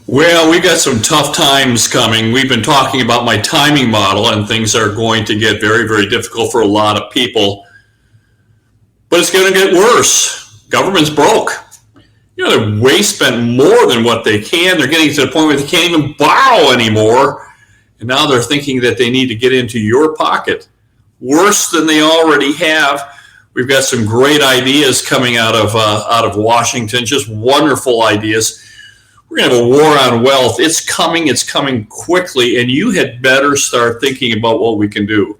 Well, we got some tough times coming. We've been talking about my timing model, and things are going to get very, very difficult for a lot of people. But it's going to get worse. Government's broke. They've spent more than what they can. They're getting to the point where they can't even borrow anymore. And now they're thinking that they need to get into your pocket. Worse than they already have. We've got some great ideas coming out of Washington, just wonderful ideas. We're going to have a war on wealth. It's coming quickly, and you had better start thinking about what we can do.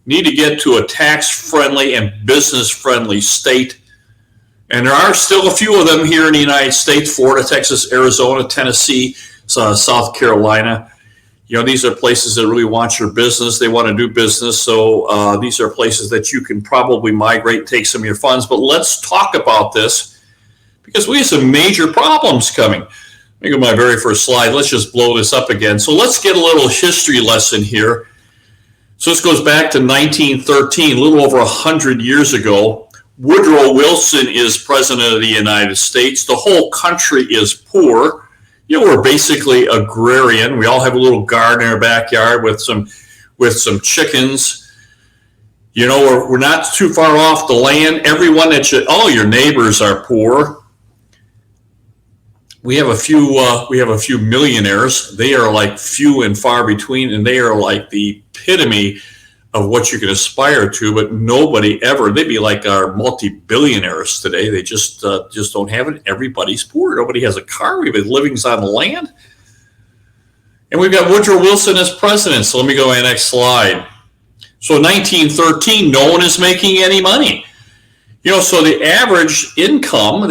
Need to get to a tax-friendly and business-friendly state. And there are still a few of them here in the United States: Florida, Texas, Arizona, Tennessee, South Carolina. These are places that really want your business. They want to do business. So these are places that you can probably migrate and take some of your funds. But let's talk about this, because we have some major problems coming. Let me go to my very first slide. Let's just blow this up again. So let's get a little history lesson here. So this goes back to 1913, a little over 100 years ago. Woodrow Wilson is president of the United States. The whole country is poor. We're basically agrarian. We all have a little garden in our backyard with some chickens. We're not too far off the land. All your neighbors are poor. We have a few millionaires. They are like few and far between, and they are like the epitome of what you can aspire to, but nobody ever. They'd be like our multi-billionaires today. They just don't have it. Everybody's poor. Nobody has a car. We have livings on the land. And we've got Woodrow Wilson as president. So let me go to the next slide. So in 1913, no one is making any money. So the average income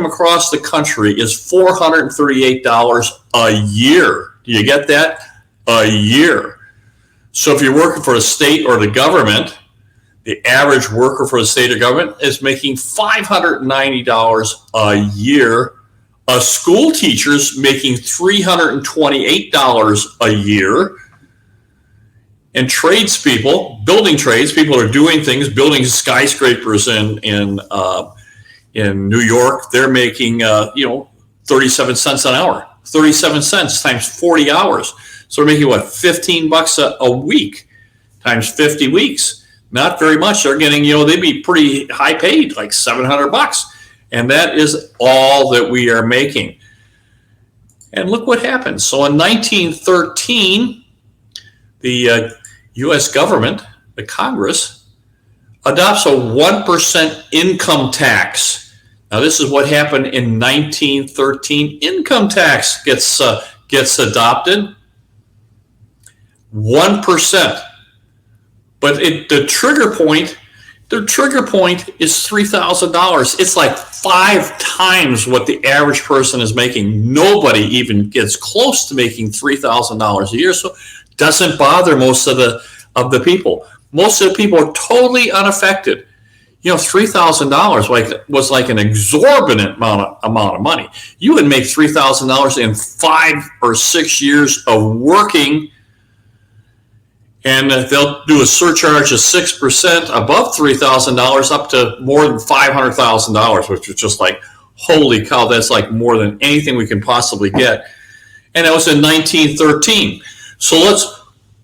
across the country is $438 a year. Do you get that? A year. So if you're working for a state or the government, the average worker for the state or government is making $590 a year. A school teacher's making $328 a year. And building trades, people are doing things, building skyscrapers in New York. They're making 37 cents an hour. 37 cents times 40 hours. So they're making $15 a week times 50 weeks. Not very much. They're getting, they'd be pretty high paid, like $700. And that is all that we are making. And look what happened. So in 1913, the U.S. government, the Congress, adopts a 1% income tax. Now, this is what happened in 1913. Income tax gets adopted. 1%. But the trigger point is $3,000. It's like 5 times what the average person is making. Nobody even gets close to making $3,000 a year. So it doesn't bother most of the people. Most of the people are totally unaffected. $3,000 was like an exorbitant amount of money. You would make $3,000 in 5 or 6 years of working. And they'll do a surcharge of 6% above $3,000 up to more than $500,000, which is just like, holy cow, that's like more than anything we can possibly get. And that was in 1913. So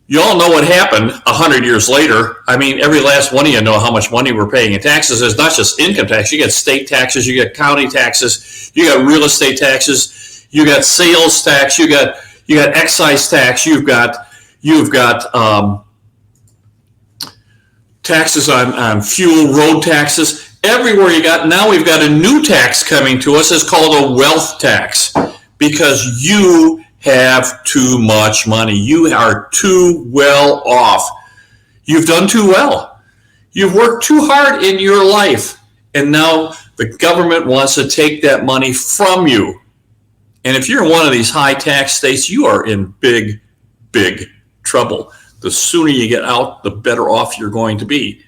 you all know what happened 100 years later. I mean, every last one of you know how much money we're paying in taxes. It's not just income tax. You get state taxes, you get county taxes, you got real estate taxes, you got sales tax, you got excise tax, you've got taxes on fuel, road taxes, everywhere now we've got a new tax coming to us. It's called a wealth tax, because you have too much money. You are too well off. You've done too well. You've worked too hard in your life, and now the government wants to take that money from you. And if you're in one of these high tax states, you are in big, big trouble. The sooner you get out, the better off you're going to be.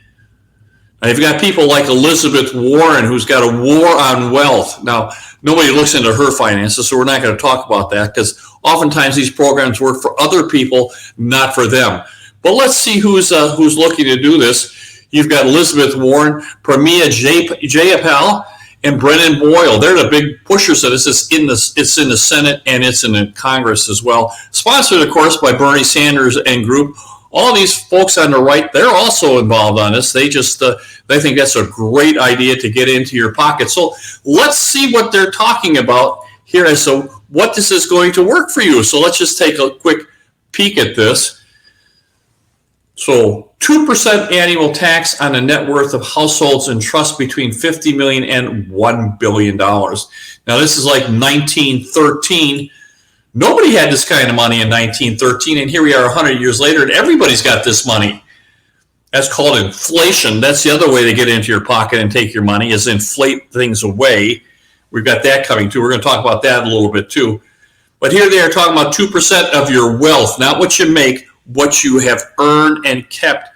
Now, you've got people like Elizabeth Warren, who's got a war on wealth. Now, nobody looks into her finances, so we're not going to talk about that, because oftentimes these programs work for other people, not for them. But let's see who's looking to do this. You've got Elizabeth Warren, Pramila Jayapal, and Brennan Boyle. They're the big pushers of this. It's in the Senate and it's in the Congress as well. Sponsored, of course, by Bernie Sanders and group. All these folks on the right, they're also involved on this. They just they think that's a great idea to get into your pocket. So let's see what they're talking about here as to what this is going to work for you. So let's just take a quick peek at this. So 2% annual tax on the net worth of households and trusts between $50 million and $1 billion. Now, this is like 1913. Nobody had this kind of money in 1913, and here we are 100 years later, and everybody's got this money. That's called inflation. That's the other way to get into your pocket and take your money, is inflate things away. We've got that coming too. We're going to talk about that a little bit too. But here they are talking about 2% of your wealth, not what you make, what you have earned and kept.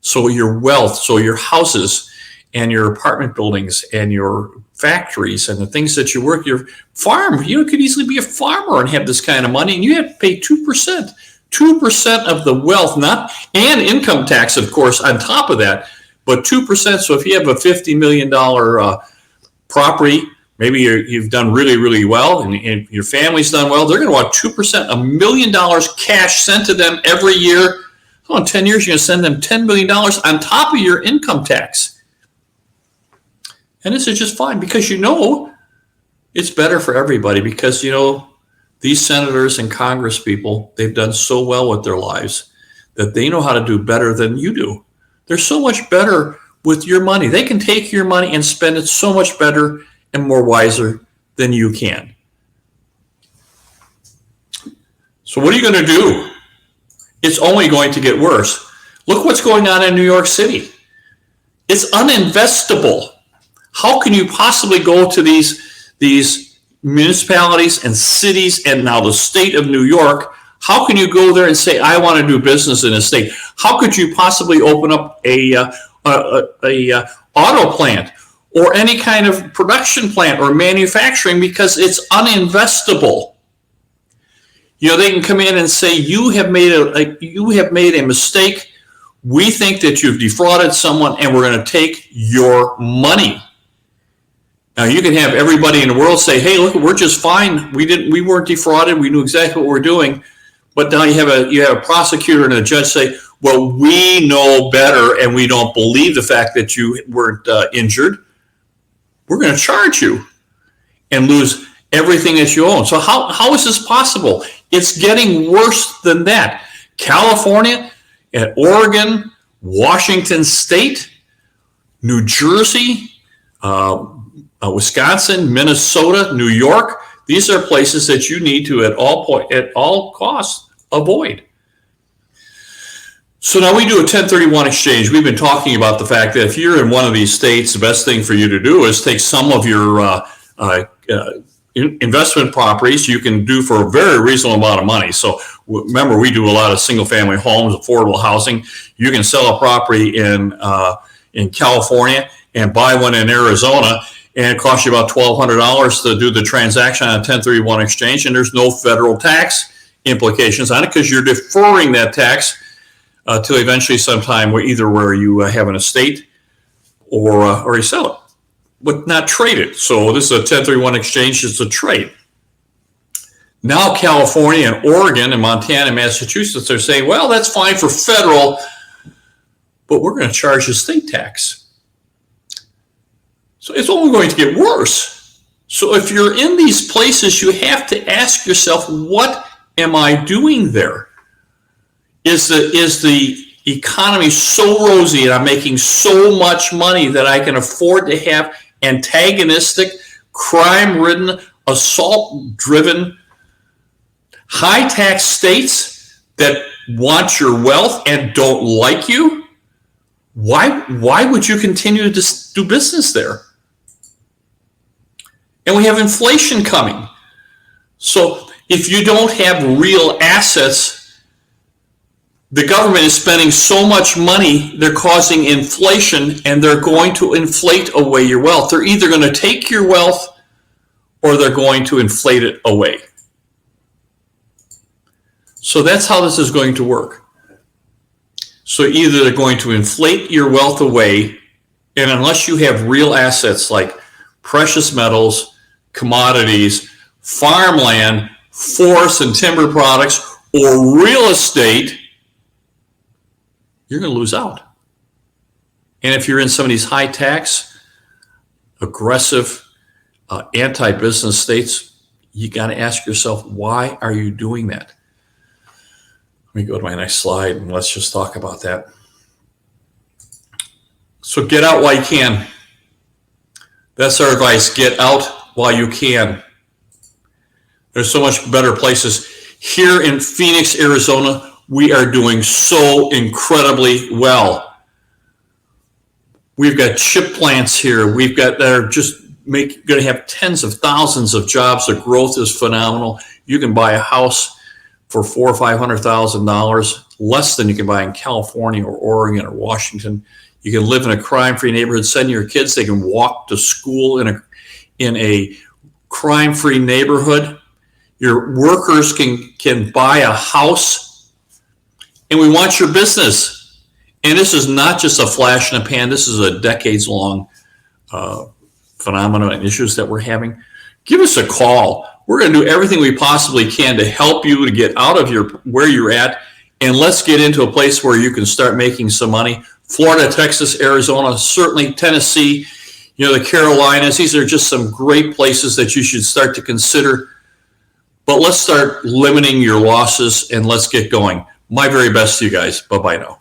So your wealth, so your houses and your apartment buildings and your factories and the things that you work, your farm, you could easily be a farmer and have this kind of money, and you have to pay 2%. 2% of the wealth, not, and income tax, of course, on top of that, but 2%. So if you have a $50 million property, maybe you've done really, really well, and your family's done well, they're going to want 2%, $1 million cash sent to them every year. So in 10 years, you're going to send them $10 million on top of your income tax. And this is just fine because it's better for everybody because, these senators and Congress people, they've done so well with their lives that they know how to do better than you do. They're so much better with your money. They can take your money and spend it so much better and more wiser than you can. So what are you going to do? It's only going to get worse. Look what's going on in New York City. It's uninvestable. How can you possibly go to these municipalities and cities and now the state of New York? How can you go there and say, I want to do business in a state? How could you possibly open up a auto plant or any kind of production plant or manufacturing because it's uninvestable? They can come in and say, you have made a mistake. We think that you've defrauded someone and we're going to take your money. Now you can have everybody in the world say, hey, look, we're just fine. We weren't defrauded. We knew exactly what we're doing. But now you have a prosecutor and a judge say, well, we know better and we don't believe the fact that you weren't injured. We're going to charge you and lose everything that you own. So how is this possible? It's getting worse than that. California, and Oregon, Washington State, New Jersey, Wisconsin, Minnesota, New York. These are places that you need to at all costs avoid. So now we do a 1031 exchange. We've been talking about the fact that if you're in one of these states, the best thing for you to do is take some of your investment properties you can do for a very reasonable amount of money. So remember, we do a lot of single family homes, affordable housing. You can sell a property in California and buy one in Arizona, and it costs you about $1,200 to do the transaction on a 1031 exchange, and there's no federal tax implications on it because you're deferring that tax till eventually sometime where you have an estate or you sell it, but not trade it. So this is a 1031 exchange. It's a trade. Now California and Oregon and Montana and Massachusetts are saying, well, that's fine for federal, but we're going to charge you state tax. So it's only going to get worse. So if you're in these places, you have to ask yourself, what am I doing there? Is the economy so rosy and I'm making so much money that I can afford to have antagonistic, crime-ridden, assault-driven, high-tax states that want your wealth and don't like you? Why would you continue to do business there? And we have inflation coming. So if you don't have real assets, the government is spending so much money, they're causing inflation, and they're going to inflate away your wealth. They're either going to take your wealth or they're going to inflate it away. So that's how this is going to work. So either they're going to inflate your wealth away, and unless you have real assets like precious metals, commodities, farmland, forest and timber products, or real estate, you're going to lose out. And if you're in some of these high tax, aggressive, anti-business states, you got to ask yourself, why are you doing that? Let me go to my next slide and let's just talk about that. So get out while you can. That's our advice. Get out while you can. There's so much better places. Here in Phoenix, Arizona, we are doing so incredibly well. We've got chip plants here. We've got that are just going to have tens of thousands of jobs. The growth is phenomenal. You can buy a house for $400,000 or $500,000, less than you can buy in California or Oregon or Washington. You can live in a crime-free neighborhood. Send your kids; they can walk to school in a crime-free neighborhood. Your workers can buy a house, and we want your business. And this is not just a flash in the pan. This is a decades-long phenomenon and issues that we're having. Give us a call. We're going to do everything we possibly can to help you to get out of where you're at, and let's get into a place where you can start making some money. Florida, Texas, Arizona, certainly Tennessee, the Carolinas. These are just some great places that you should start to consider. But let's start limiting your losses and let's get going. My very best to you guys. Bye-bye now.